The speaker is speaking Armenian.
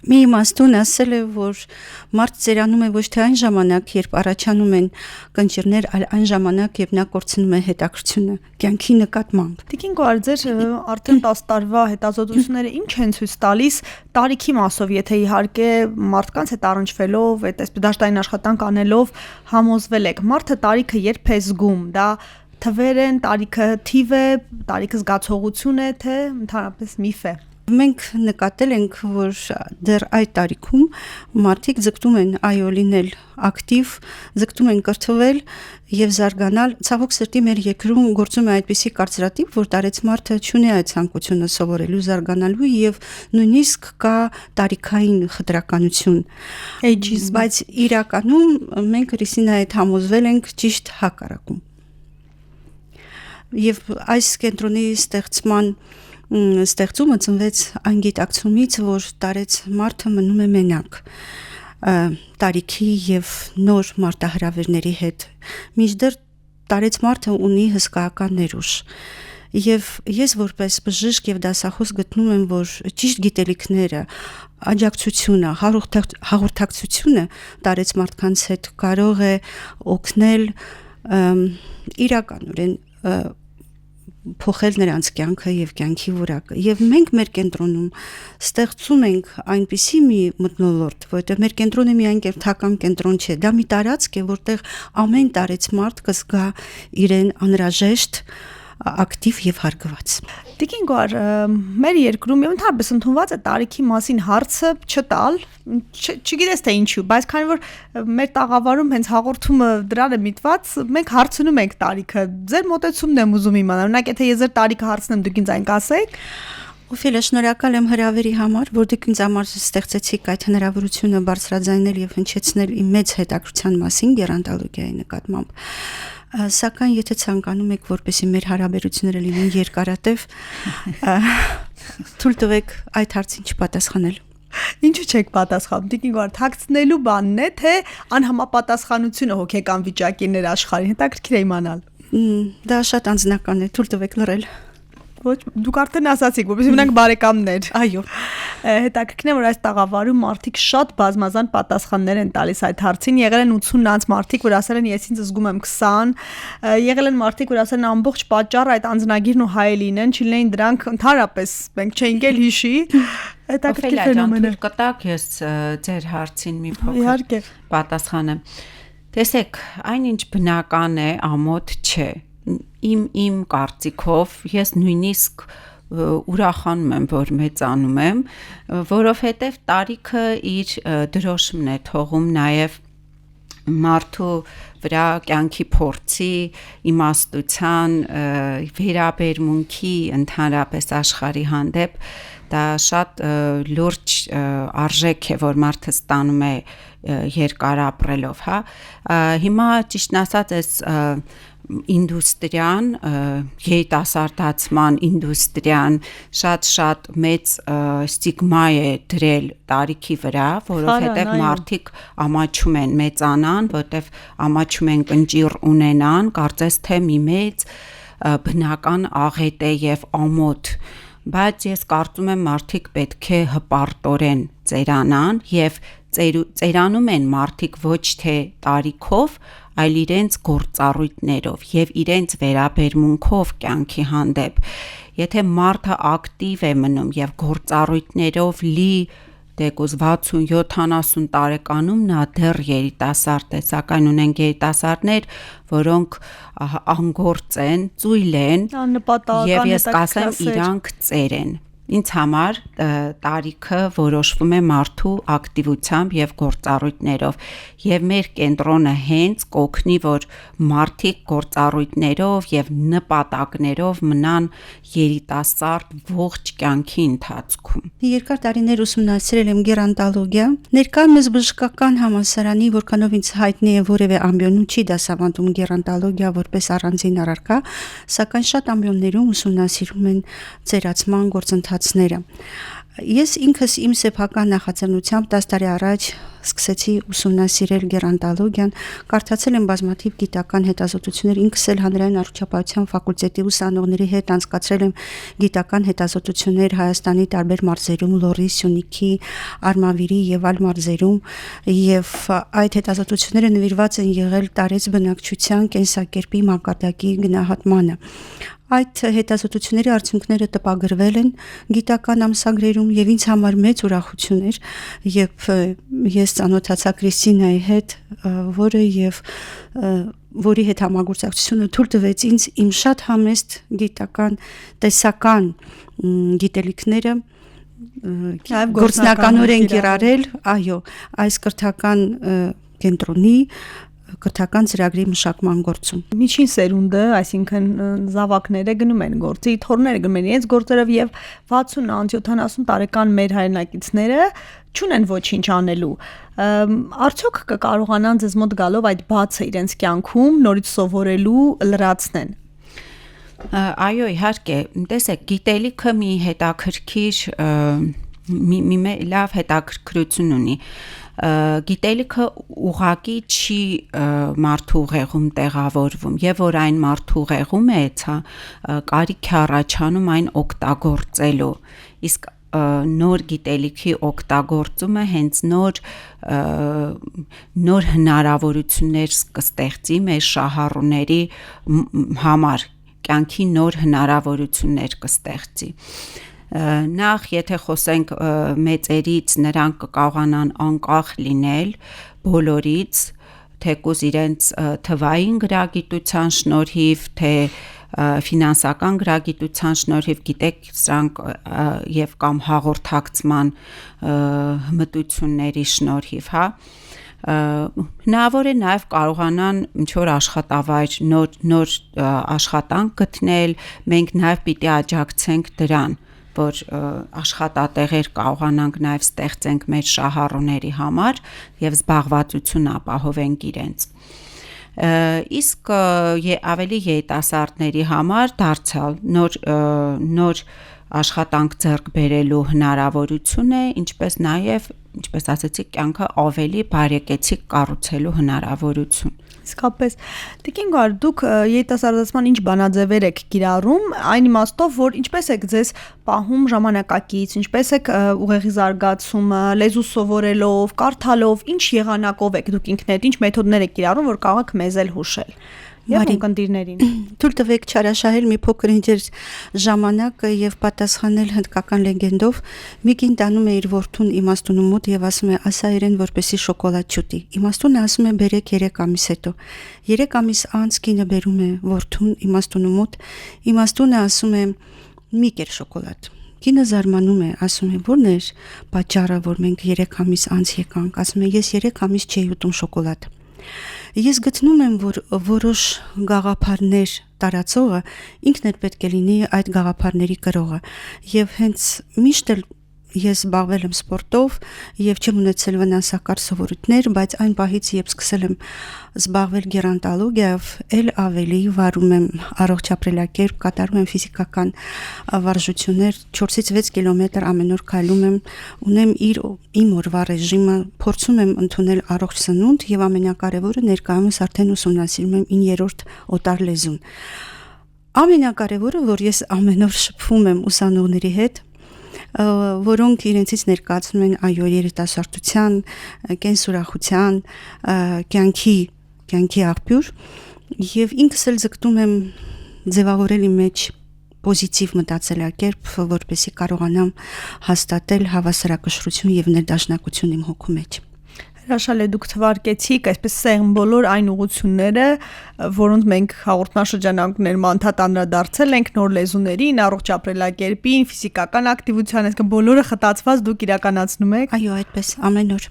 Մի իմաստուն ասել է, որ մարդ ծերանում է ոչ թե այն ժամանակ, երբ առաջանում են կնճիռներ, այլ այն ժամանակ, երբ նա կորցնում է հետաքրքրությունը կյանքի նկատմամբ։ Տիկին Գոհար, ձեր արդեն 10 տարվա հետազոտությունները ինչ են ցույց տալիս տարիքի մասով, եթե իհարկե մարդկանց հետ առնչվելով, այդ դաշտային աշխատանք անելով համոզվել եք, մարդը տարիքը երբ է զգում, դա թվեր են, տարիքը թիվ է, տարիքը զգացողություն է, թե ընդհանրապես միֆ է։ Մենք նկատել ենք, որ դեռ այդ տարիքում մարդիկ ձգտում են լինել ակտիվ, ձգտում են կրթվել եւ զարգանալ։ Ցավոք սրտի մեր երկրում գործում է այդպիսի կարծրատիպ, որ տարեց մարդը չունի այդ ցանկությունը սովորելու, զարգանալու եւ նույնիսկ կա տարիքային խտրականություն։ Բայց իրականում մենք Ռիսինայի հետ համոզվել ենք ճիշտ հակառակում։ Եվ այս կենտրոնի ստեղծումը ծնվեց այն գիտակցումից, որ տարեց մարդը մնում է մենակ տարիքի եւ նոր մարտահրավերների հետ։ Մինչդեռ տարեց մարդը ունի հսկայական ներուժ։ Եվ ես որպես բժիշկ եւ դասախոս գտնում եմ, որ ճիշտ գիտելիքները, աջակցությունը, հաղորդակցությունը տարեց մարդկանց հետ կարող է օգնել իրականորեն փոխել նրանց կյանքը եւ կյանքի որակը։ Եվ մենք մեր կենտրոնում ստեղծում ենք այնպիսի մի մթնոլորտ, որտեղ մեր կենտրոնը միայն կենտրոնական կենտրոն չէ, դա մի տարածք է, որտեղ ամեն տարեց մարդ կզգա իրեն անհրաժեշտ, ակտիվ եւ հարգված։ Տիկին Գոհար, մեր երկրում եւ ընդհանրապես ընդունված է տարիքի մասին հարցը չտալ, չգիտես թե ինչու, բայց քանի որ մեր տաղավարում հենց հաղորդումը դրան է միտված, մենք հարցնում ենք տարիքը։ Ձեր մոտեցումն եմ ուզում իմանալ։ Օրինակ, եթե ես ձեր տարիքը հարցնեմ, դուք ինձ այն կասեք։ Օֆելիա, շնորհակալ եմ հրավերի համար, որ դուք ինձ համար ստեղծեցիք այդ հնարավորությունը բարձրաձայնել եւ հնչեցնել իմ մեծ հետաքրքրության մասին գերանտոլոգիայի նկատմամբ։ Սակայն եթե ցանկանում եք, որպեսզի մեր հարաբերությունները լինեն երկարատև, թույլ տվեք այդ հարցին չպատասխանել։ Ինչու՞ չեք պատասխանում։ Տիկին Գոհար, թաքցնելու բանն է, թե անհամապատասխանությունը հոգեկան վիճակի ներաշխարհին, հետաքրքիր է իմանալ։ Դա շատ անձնական է, թույլ տվեք լռել։ Ոչ, դուք արդեն ասացիք, որպեսզի մնանք բարեկամներ։ Այո։ Հետաքրքիր է, որ այս տաղավարում մարդիկ շատ բազմազան պատասխաններ են տալիս այդ հարցին։ Եղել են 80-ից մարդիկ, որ ասել են ես ինձ զգում եմ 20, եղել են մարդիկ, որ ասել են ամբողջ պատճառը այդ անձնագիրն ու հայը լինեն, չլինեն դրանք ընդհանրապես մենք չէինք էլ հիշի։ Հետաքրքիր ֆենոմեն է։ Կտակ ես ձեր հարցին մի փոքր Իհարկե պատասխանեմ։ Տեսեք, այնինչ բնական է, ամոթ չէ։ Իմ կարծիքով ես նույնիսկ ուրախանում եմ, որ մեծանում եմ, որովհետև տարիքը իր դրոշմն է թողում նաև մարդու վրա կյանքի փորձի, իմաստության, վերաբերմունքի, ընդհանրապես աշխարհի հանդեպ դա շատ լուրջ արժեք է, որ մարդը ստանում է երկար ապրելով, հա։ Հիմա ճիշտն ասած էս ինդուստրիան, երիտասարդացման ինդուստրիան շատ մեծ ստիգմա է դրել տարիքի վրա, որովհետև մարդիկ ամաչում են մեծանան, որովհետև ամաչում են կնճիռ ունենան, կարծես թե մի մեծ բնական աղետ է եւ ամոթ, բայց ես կարծում եմ մարդիկ պետք է հպարտորեն ծերանան եւ ծերանում են մարդիկ ոչ թե տարիքով, այլ իրենց գործառույթներով եւ իրենց վերաբերմունքով կյանքի հանդեպ։ Եթե մարդը ակտիվ է մնում եւ գործառույթներով լի դեկոս 60-70 տարեկանում նա դեռ երիտասարդ է, սակայն ունենք երիտասարդներ, որոնք անգործ են, ծույլ են եւ ես կասեմ իրանք ծեր են։ Ինձ համար տարիքը որոշվում է մարդու ակտիվությամբ եւ գործառույթներով եւ մեր կենտրոնը հենց կօգնի, որ մարդիկ գործառույթներով եւ նպատակներով մնան երիտասարդ ողջ կյանքի ընթացքում։ Երկար տարիներ ուսումնասիրել եմ գերանտոլոգիա, ներկայումս բժշկական համալսարանի, որքանով ինձ հայտնի է, որևէ ամբիոնում չի դասավանդում գերանտոլոգիա որպես առանձին առարկա, սակայն շատ ամբիոններում ուսումնասիրում են ծերացման գործընթացները։ Ես ինքս իմ սեփական նախաձեռնությամբ 10 տարի առաջ սկսեցի ուսումնասիրել գերանտոլոգիան, կարդացել եմ բազմաթիվ գիտական հետազոտություններ, ինքս էլ հանրային առողջապահության ֆակուլտետի ուսանողների հետ անցկացրել եմ գիտական հետազոտություններ Հայաստանի տարբեր մարզերում, Լոռի, Սյունիքի, Արմավիրի եւ այլ մարզերում, եւ այդ հետազոտությունները նվիրված են եղել տարեց բնակչության կենսակերպի մակարդակի գնահատմանը։ Այդ հետազոտությունների արդյունքները տպագրվել են գիտական ամսագրերում եւ ինձ համար մեծ ուրախություն էր, երբ ես ծանոթացա Կրիստինայի հետ, որի հետ համագործակցությունը թույլ տվեց ինձ իմ շատ համեստ գիտական տեսական գիտելիքները գործնականորեն կիրառել, այո, այս կրթական կենտրոնի կրթական ծրագրի մշակման գործում։ Միջին սերունդը, այսինքն զավակները գնում են գործի, թոռները գնում են իրենց գործերով եւ 60-70 տարեկան մեր հայրենակիցները չունեն ոչինչ անելու։ Արդյոք կկարողանան ձեզ մոտ գալով այդ բացը իրենց կյանքում նորից սովորելու լրացնեն։ Այո, իհարկե, տեսեք, գիտելիքը մի հետաքրքիր մի լավ հետաքրքրություն ունի։ Գիտելիքը ուղղակի չի մարդու ուղեղում տեղավորվում եւ որ այն մարդու ուղեղում է, կարիք է առաջանում այն օգտագործելու։ Իսկ նոր գիտելիքի օգտագործումը հենց նոր հնարավորություններ կստեղծի մեր շահառուների համար, կյանքի նոր հնարավորություններ կստեղծի։ Նախ եթե խոսենք մեծերից, նրանք կկարողանան անկախ լինել բոլորից, թեկուզ իրենց թվային գրագիտության շնորհիվ, թե ֆինանսական գրագիտության շնորհիվ, գիտեք, սրանք եւ կամ հաղորդակցման հմտությունների շնորհիվ, հա, հնարավոր է նաև կարողանան ինչ-որ աշխատավայր, նոր աշխատանք գտնել, մենք նաև պիտի աջակցենք դրան, որ աշխատատեղեր կարողանանք նաև ստեղծենք մեր շահառուների համար եւ զբաղվածություն ապահովենք իրենց։ Իսկ ավելի երիտասարդների համար դարձյալ նոր աշխատանք ձեռք բերելու հնարավորություն է, ինչպես նաև, ինչպես ասացի, կյանքը ավելի բարեկեցիկ կառուցելու հնարավորություն։ Իսկապես, Տիկին Գար, դուք երիտասարդացման ինչ բանաձևեր եք կիրառում, այն իմաստով, որ ինչպես եք ձեզ պահում ժամանակակից, ինչպես եք ուղեղի զարգացումը, լեզու սովորելով, կարդալով, ինչ եղանակով եք դուք ինքներդ, ինչ մեթոդներ եք կիրառում, որ կարող եք մեզ էլ հուշել։ Եվ ընկերներին։ Թույլ տվեք չարաշահել մի փոքր ինձ ժամանակը եւ պատասխանել հնդկական լեգենդով։ Մի կին տանում է իր որդուն իմաստունու մոտ եւ ասում է՝ ասա իրեն, որպեսի շոկոլադ չուտի։ Իմաստունը ասում է՝ բերեք 3 ամիս հետո։ 3 ամիս անց կինը բերում է որդուն իմաստունու մոտ։ Իմաստունը ասում է՝ մի կեր շոկոլադ։ Կինը զարմանում է, ասում է՝ ո՞րն էր պատճառը, որ մենք 3 ամիս անց եկանք։ Ասում է՝ ես 3 ամիս չէի ուտում շոկոլադ։ Ես գտնում եմ, որ որոշ գաղափարներ տարածողը ինքն էլ պետք է լինի այդ գաղափարների կրողը եւ հենց միշտ էլ ես զբաղվել եմ սպորտով եւ չեմ ունեցել վնասակար սովորույթներ, բայց այն պահից երբ սկսել եմ զբաղվել գերանտոլոգիայով, ել ավելի վարում եմ առողջ ապրելակերպ, կատարում եմ ֆիզիկական վարժություններ, 4-ից 6 կիլոմետր ամեն օր քայլում եմ, ունեմ իմ օրվա ռեժիմը, փորձում եմ ընդունել առողջ սնունդ եւ ամենակարևորը ներկայումս արդեն ուսումնասիրում եմ 9-րդ օտար լեզուն։ Ամենակարևորը, որ ես ամեն օր շփվում եմ ուսանողների հետ, որոնք իրենցից ներկայացնում են այո երիտասարդության, կենսուրախության, կյանքի աղբյուր եւ ինքս էլ ձգտում եմ ձևավորել իմ մեջ պոզիտիվ մտածելակերպ, որպեսզի կարողանամ հաստատել հավասարակշռություն եւ ներդաշնակություն իմ հոգու մեջ։ Հրաշալի դուք թվարկեցիք այսպես սեղմ բոլոր այն ուղղությունները, որոնց մենք հաղորդաշրջանակներում անդադ անդրադարձել ենք նոր լեզուներին, առողջ ապրելակերպին, ֆիզիկական ակտիվության, այսինքն բոլորը խտացված դուք իրականացնում եք։ Այո, այդպես ամեն օր։